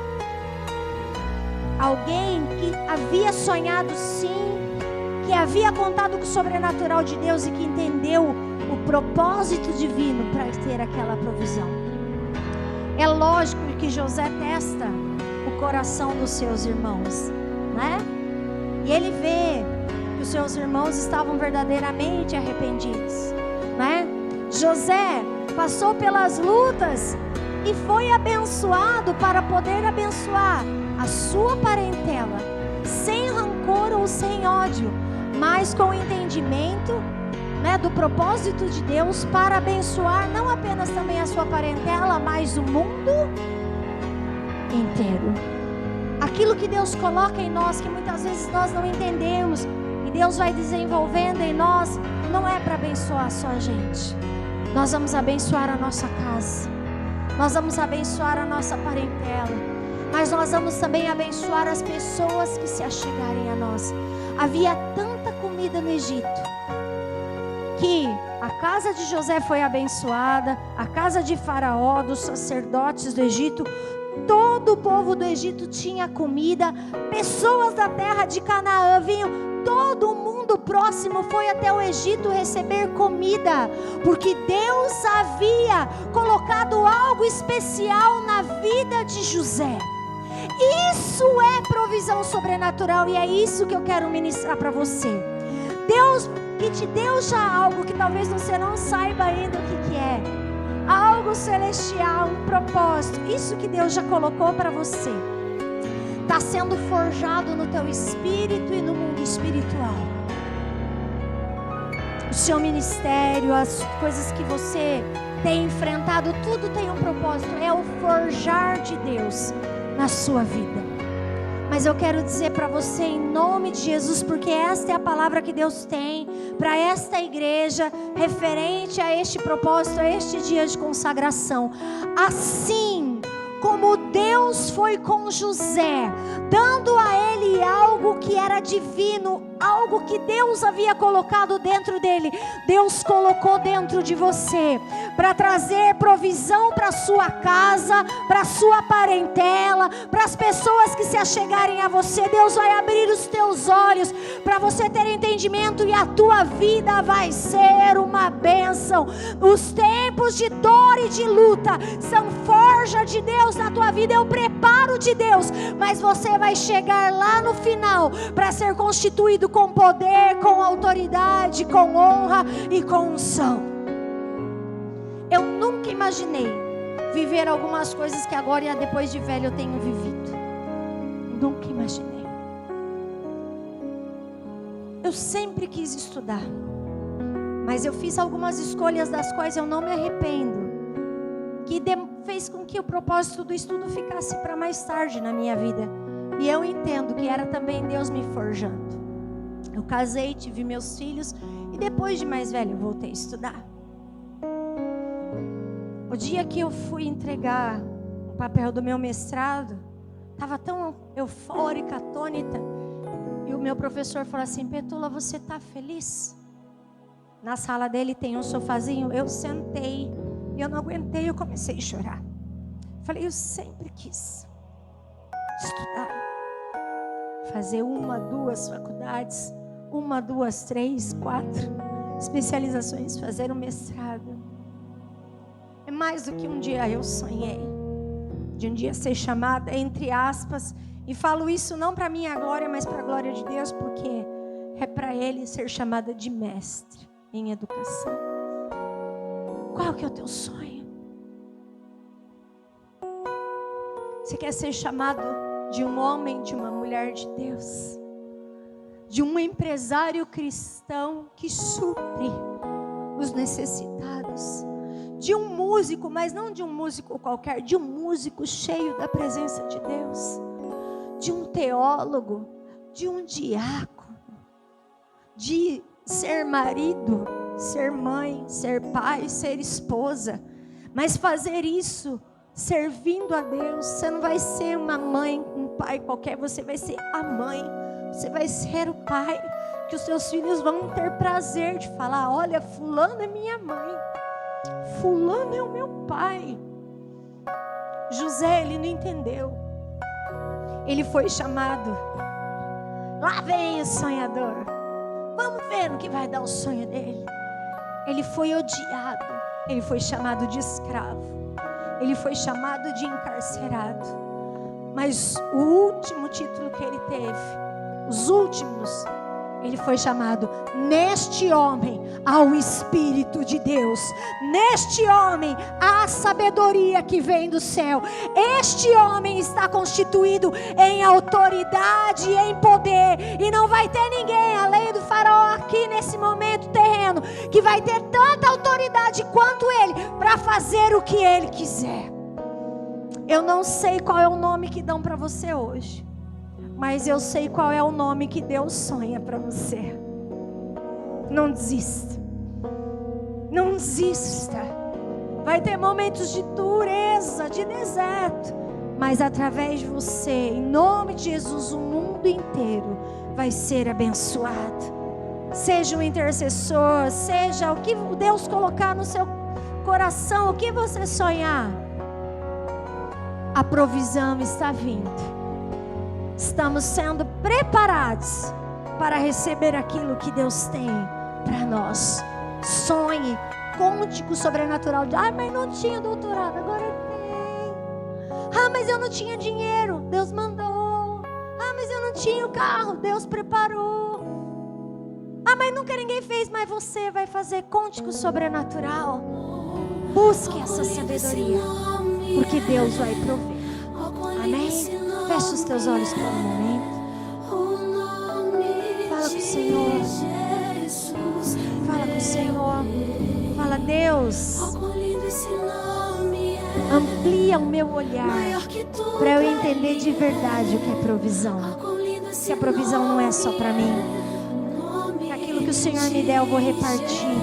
alguém que havia sonhado sim, que havia contado com o sobrenatural de Deus e que entendeu o propósito divino para ter aquela provisão. É lógico que José testa o coração dos seus irmãos, né? E ele vê que os seus irmãos estavam verdadeiramente arrependidos, né? José passou pelas lutas e foi abençoado para poder abençoar a sua parentela, sem rancor ou sem ódio. mas com o entendimento, né, do propósito de Deus para abençoar não apenas também a sua parentela, mas o mundo inteiro. Aquilo que Deus coloca em nós, que muitas vezes nós não entendemos, e Deus vai desenvolvendo em nós, não é para abençoar só a gente. Nós vamos abençoar a nossa casa, nós vamos abençoar a nossa parentela, mas nós vamos também abençoar as pessoas que se achegarem a nós. Havia tanta comida no Egito, que a casa de José foi abençoada, a casa de Faraó, dos sacerdotes do Egito, todo o povo do Egito tinha comida, pessoas da terra de Canaã vinham, todo o mundo próximo foi até o Egito receber comida, porque Deus havia colocado algo especial na vida de José. Isso é provisão sobrenatural, e é isso que eu quero ministrar para você. Deus que te deu já algo que talvez você não saiba ainda o que é, algo celestial, um propósito. Isso que Deus já colocou para você está sendo forjado no teu espírito e no mundo espiritual. O seu ministério, as coisas que você tem enfrentado, tudo tem um propósito, é o forjar de Deus na sua vida. Mas eu quero dizer para você em nome de Jesus, porque esta é a palavra que Deus tem para esta igreja, referente a este propósito, a este dia de consagração. Assim como Deus foi com José, dando a ele algo que era divino, algo que Deus havia colocado dentro dele, Deus colocou dentro de você, para trazer provisão para a sua casa, para a sua parentela, para as pessoas que se achegarem a você. Deus vai abrir os teus olhos, para você ter entendimento, e a tua vida vai ser uma bênção. Os tempos de dor e de luta são forja de Deus na tua vida, é o preparo de Deus, mas você vai chegar lá no final, para ser constituído com poder, com autoridade, com honra e com unção. Eu nunca imaginei viver algumas coisas que agora, depois de velho, eu tenho vivido. Nunca imaginei. Eu sempre quis estudar, mas eu fiz algumas escolhas das quais eu não me arrependo, que fez com que o propósito do estudo ficasse para mais tarde na minha vida. E eu entendo que era também Deus me forjando. Eu casei, tive meus filhos, e depois de mais velho eu voltei a estudar. O dia que eu fui entregar o papel do meu mestrado, estava tão eufórica, atônita, e o meu professor falou assim: Petula, você está feliz? Na sala dele tem um sofazinho. Eu sentei e eu não aguentei, eu comecei a chorar. Falei: eu sempre quis estudar, fazer 1, 2 faculdades, 1, 2, 3, 4 especializações, fazer um mestrado. É mais do que um dia eu sonhei, de um dia ser chamada, entre aspas, e falo isso não para minha glória, mas para a glória de Deus, porque é para Ele ser chamada de mestre em educação. Qual que é o teu sonho? Você quer ser chamado de um homem, de uma mulher de Deus, de um empresário cristão que supre os necessitados, de um músico, mas não de um músico qualquer, de um músico cheio da presença de Deus, de um teólogo, de um diácono, de ser marido, ser mãe, ser pai, ser esposa, mas fazer isso servindo a Deus. Você não vai ser uma mãe, um pai qualquer, você vai ser a mãe, você vai ser o pai, que os seus filhos vão ter prazer de falar: olha, fulano é minha mãe, fulano é o meu pai. José, ele não entendeu, ele foi chamado. Lá vem o sonhador, vamos ver no que vai dar o sonho dele. Ele foi odiado, ele foi chamado de escravo, ele foi chamado de encarcerado, mas o último título que ele teve, os últimos, ele foi chamado: neste homem há o Espírito de Deus, neste homem há a sabedoria que vem do céu, este homem está constituído em autoridade e em poder, e não vai ter ninguém além do faraó aqui nesse momento terreno, que vai ter tanta autoridade quanto ele, para fazer o que ele quiser. Eu não sei qual é o nome que dão para você hoje, mas eu sei qual é o nome que Deus sonha para você. Não desista. Não desista. Vai ter momentos de dureza, de deserto, mas através de você, em nome de Jesus, o mundo inteiro vai ser abençoado. Seja um intercessor, seja o que Deus colocar no seu coração, o que você sonhar, a provisão está vindo. Estamos sendo preparados para receber aquilo que Deus tem para nós. Sonhe, conte com o sobrenatural. Mas não tinha doutorado, agora tem. Mas eu não tinha dinheiro, Deus mandou. Mas eu não tinha o carro, Deus preparou. Mas nunca ninguém fez, mas você vai fazer. Conte com o sobrenatural. Busque essa sabedoria, porque Deus vai prover. Amém? Feche os teus olhos por um momento. Fala com o Senhor. Fala com o Senhor. Fala, Deus, amplia o meu olhar para eu entender de verdade o que é provisão. Que a provisão não é só para mim. Que aquilo que o Senhor me der eu vou repartir.